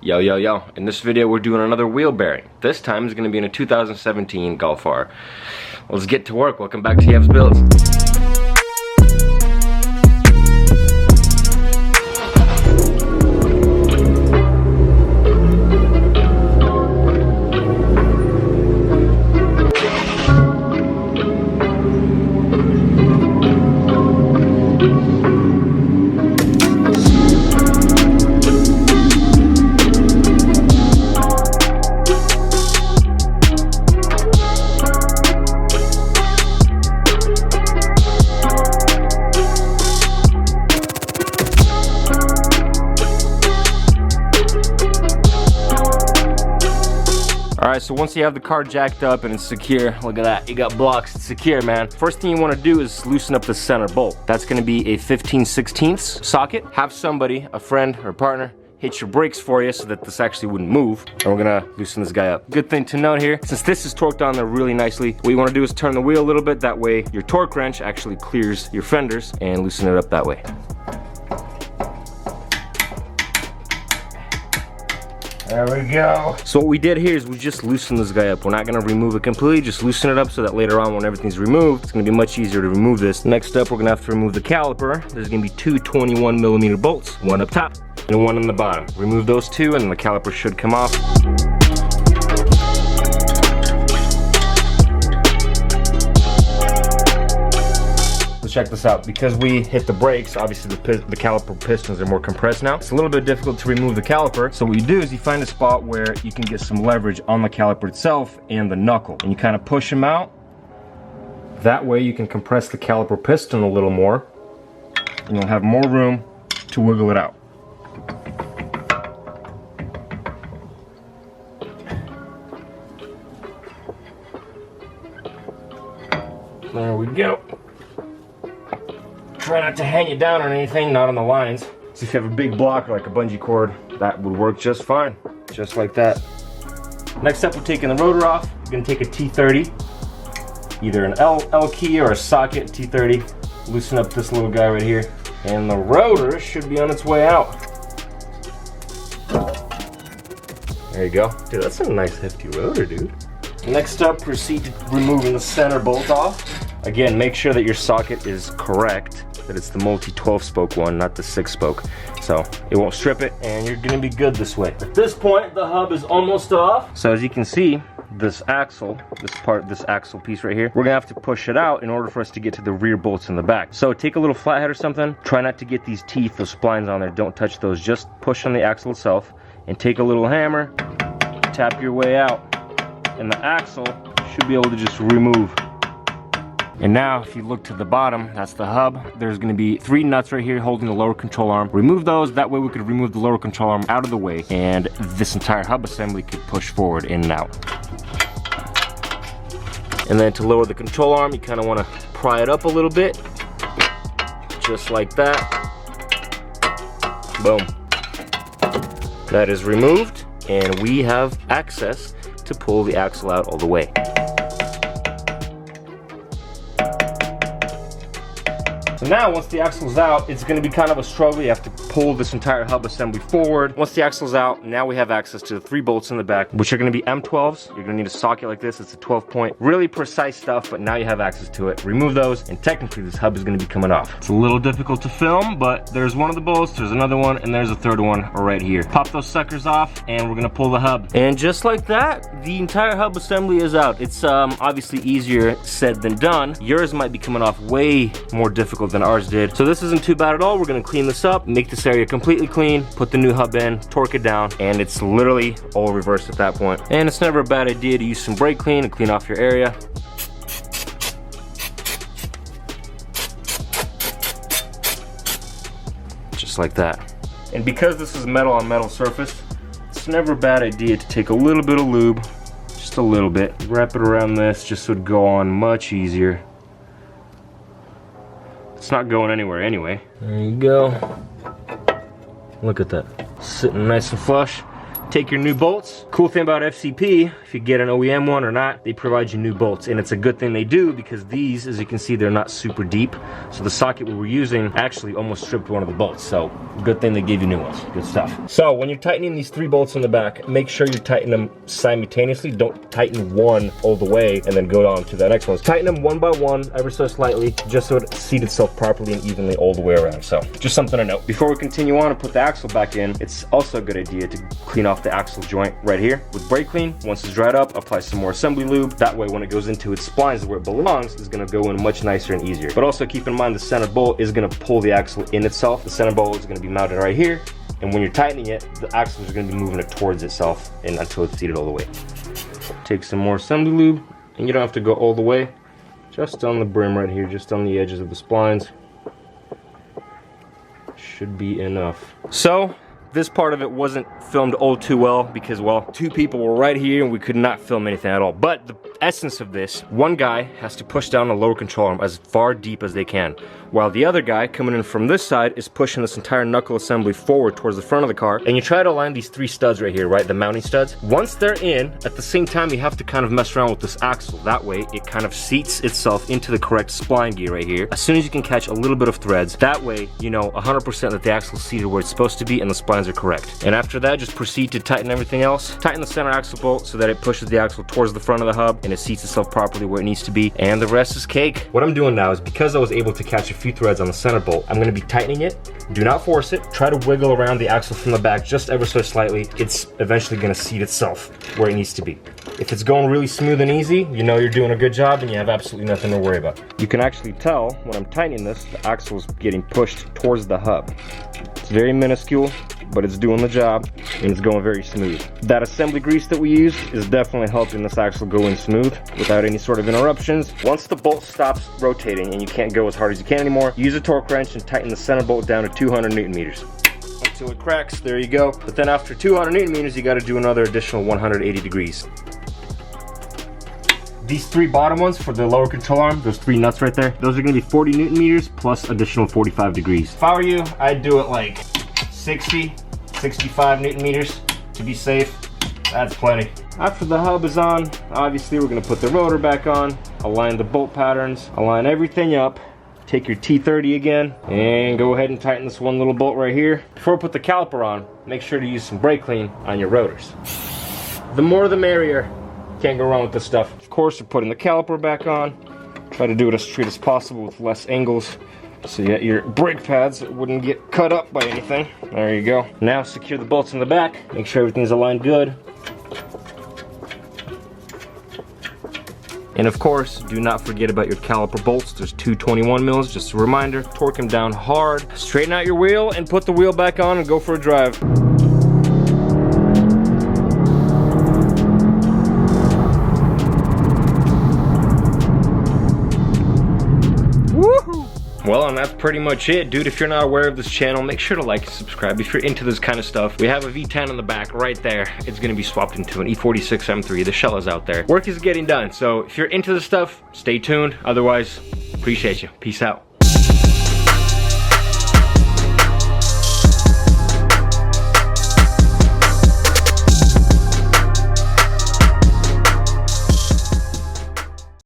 Yo, yo, yo. In this video, we're doing another wheel bearing. This time is going to be in a 2017 Golf R. Let's get to work. Welcome back to Yev's Builds. Alright, so once you have the car jacked up and it's secure, look at that, you got blocks, it's secure, man. First thing you want to do is loosen up the center bolt. That's going to be a 15/16 socket. Have somebody, a friend or a partner, hit your brakes for you so that this actually wouldn't move. And we're gonna loosen this guy up. Good thing to note here, since this is torqued on there really nicely, what you wanna do is turn the wheel a little bit, that way your torque wrench actually clears your fenders, and loosen it up that way. There we go. So what we did here is we just loosened this guy up. We're not gonna remove it completely, just loosen it up so that later on when everything's removed, it's gonna be much easier to remove this. Next up, we're gonna have to remove the caliper. There's gonna be two 21mm bolts, one up top and one on the bottom. Remove those two and the caliper should come off. Check this out. Because we hit the brakes, obviously the caliper pistons are more compressed now. It's a little bit difficult to remove the caliper. So what you do is you find a spot where you can get some leverage on the caliper itself and the knuckle. And you kind of push them out. That way you can compress the caliper piston a little more. And you'll have more room to wiggle it out. There we go. Try not to hang it down on anything, not on the lines. So if you have a big block like a bungee cord, that would work just fine. Just like that. Next up, we're taking the rotor off. We're gonna take a T30, either an L key or a socket T30. Loosen up this little guy right here. And the rotor should be on its way out. There you go. Dude, that's a nice hefty rotor, dude. Next up, proceed to removing the center bolt off. Again, make sure that your socket is correct, that it's the multi 12-spoke one, not the 6-spoke. So it won't strip it, and you're gonna be good this way. At this point, the hub is almost off. So as you can see, this axle, this axle piece right here, we're gonna have to push it out in order for us to get to the rear bolts in the back. So take a little flathead or something, try not to get these teeth, those splines on there, don't touch those, just push on the axle itself, and take a little hammer, tap your way out, and the axle should be able to just remove. And now, if you look to the bottom, that's the hub. There's gonna be 3 nuts right here holding the lower control arm. Remove those, that way we could remove the lower control arm out of the way, and this entire hub assembly could push forward in and out. And then to lower the control arm, you kinda wanna pry it up a little bit, just like that. Boom. That is removed, and we have access to pull the axle out all the way. So now, once the axle's out, it's gonna be kind of a struggle. You have to pull this entire hub assembly forward. Once the axle's out, now we have access to the 3 bolts in the back, which are gonna be M12s. You're gonna need a socket like this. It's a 12-point. Really precise stuff, but now you have access to it. Remove those, and technically this hub is gonna be coming off. It's a little difficult to film, but there's one of the bolts, there's another one, and there's a third one right here. Pop those suckers off, and we're gonna pull the hub. And just like that, the entire hub assembly is out. It's obviously easier said than done. Yours might be coming off way more difficult than ours did. So this isn't too bad at all. We're gonna clean this up, make this area completely clean, put the new hub in, torque it down, and it's literally all reversed at that point. And it's never a bad idea to use some brake clean and clean off your area. Just like that. And because this is metal on metal surface, it's never a bad idea to take a little bit of lube, just a little bit, wrap it around this just so it'd go on much easier. It's not going anywhere anyway. There you go. Look at that. Sitting nice and flush. take your new bolts. Cool thing about FCP, if you get an OEM one or not, they provide you new bolts, and it's a good thing they do because these, as you can see, they're not super deep. So the socket we were using actually almost stripped one of the bolts. So good thing they gave you new ones. Good stuff. So when you're tightening these 3 bolts in the back, make sure you tighten them simultaneously. Don't tighten one all the way and then go on to the next one. Tighten them one by one, ever so slightly, just so it seats itself properly and evenly all the way around. So just something to note. Before we continue on and put the axle back in, it's also a good idea to clean off the axle joint right here with brake clean. Once it's dried up, apply some more assembly lube. That way when it goes into its splines where it belongs, it's gonna go in much nicer and easier. But also keep in mind the center bolt is gonna pull the axle in itself. The center bolt is gonna be mounted right here, and when you're tightening it, the axle is gonna be moving it towards itself and until it's seated all the way. Take some more assembly lube, and you don't have to go all the way, just on the brim right here, just on the edges of the splines. Should be enough. So this part of it wasn't filmed all too well because, well, 2 people were right here and we could not film anything at all. But the essence of this, one guy has to push down the lower control arm as far deep as they can, while the other guy coming in from this side is pushing this entire knuckle assembly forward towards the front of the car. And you try to align these 3 studs right here, right, the mounting studs. Once they're in, at the same time you have to kind of mess around with this axle. That way it kind of seats itself into the correct spline gear right here. As soon as you can catch a little bit of threads, that way you know 100% that the axle is seated where it's supposed to be and the splines are correct. And after that, just proceed to tighten everything else. Tighten the center axle bolt so that it pushes the axle towards the front of the hub and it seats itself properly where it needs to be, and the rest is cake. What I'm doing now is, because I was able to catch a few threads on the center bolt, I'm going to be tightening it. Do not force it. Try to wiggle around the axle from the back just ever so slightly. It's eventually going to seat itself where it needs to be. If it's going really smooth and easy, you know you're doing a good job and you have absolutely nothing to worry about. You can actually tell when I'm tightening this, the axle is getting pushed towards the hub. It's very minuscule, but it's doing the job and it's going very smooth. That assembly grease that we used is definitely helping this axle go in smooth without any sort of interruptions. Once the bolt stops rotating and you can't go as hard as you can anymore, use a torque wrench and tighten the center bolt down to 200 Newton meters. Until it cracks, there you go. But then after 200 Newton meters, you gotta do another additional 180 degrees. These 3 bottom ones for the lower control arm, those 3 nuts right there, those are gonna be 40 Newton meters plus additional 45 degrees. If I were you, I'd do it like 60, 65 Newton meters to be safe. That's plenty. After the hub is on, obviously we're gonna put the rotor back on, align the bolt patterns, align everything up. Take your T30 again and go ahead and tighten this one little bolt right here. Before we put the caliper on, make sure to use some brake clean on your rotors. The more the merrier. Can't go wrong with this stuff. Of course, we're putting the caliper back on. Try to do it as straight as possible with less angles, so your brake pads wouldn't get cut up by anything. There you go. Now secure the bolts in the back. Make sure everything's aligned good. And of course, do not forget about your caliper bolts. There's 2 21 mils, just a reminder. Torque them down hard. Straighten out your wheel and put the wheel back on and go for a drive. Well, and that's pretty much it, dude. If you're not aware of this channel, make sure to like and subscribe. If you're into this kind of stuff, we have a V10 in the back right there. It's gonna be swapped into an E46 M3. The shell is out there. Work is getting done. So if you're into this stuff, stay tuned. Otherwise, appreciate you. Peace out.